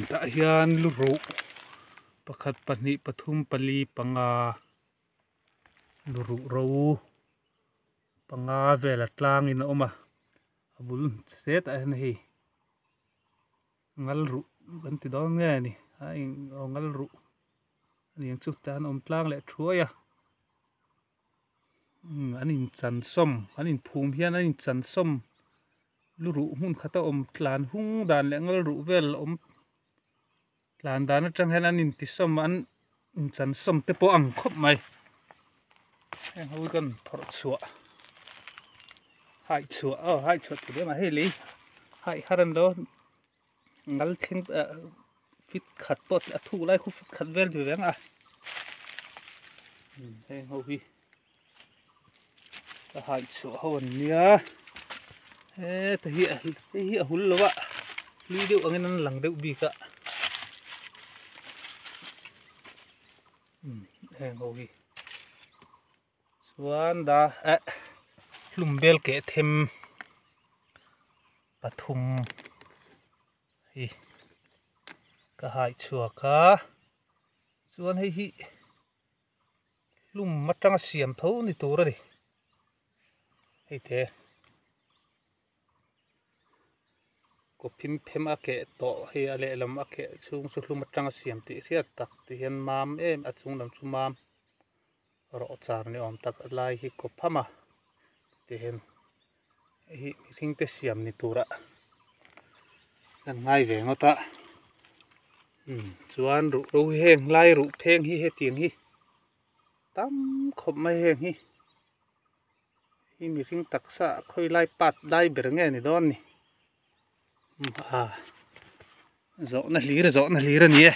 ta hian luru pakhat pahnih pathum pali panga luru ro panga vela tlangin a awm a a bul set a hian hei ngal ru kan ti dawn nge ni a in ngal ru niang chu ta an awm tlang leh thuai a an in chan som an in phum hian an in chan som luru hmun khata awm tlan hung dan leh ngal ru vel awm tlan dan atang hian an in ti som an in chan som te pawh ang khawp mai heng ho kan phorh chhuah hai chhuah ti deuh ma hei lei hai haran lo ngal thleng fit khat pot a thu lai khu fit khat vel ti veng a heng ho hi ta hai chhuah ho an nia ta hi a hul lowa li deuh angin an lang deuh bik a heng ho hi chuan da hlum bel ke them pathum hi ka hai chhuah kha chuan hi hlum atanga siam tho ni tur ani hei the ko phim phem a ke to hi a lehlam a ke chung chu hlum atanga siam tih hriat tak ti hian mam em a chung lam chu mam ro char ni awm tak lai hi ko phama ti hian hi thing te siam ni tura kan ngai ve ngota chuan ru ro heng lai ru pheng hi he tiang hi tam khop mai heng hi mi hring taksa khoi lai pat dai ber nge ni don ni zo na hlir ni e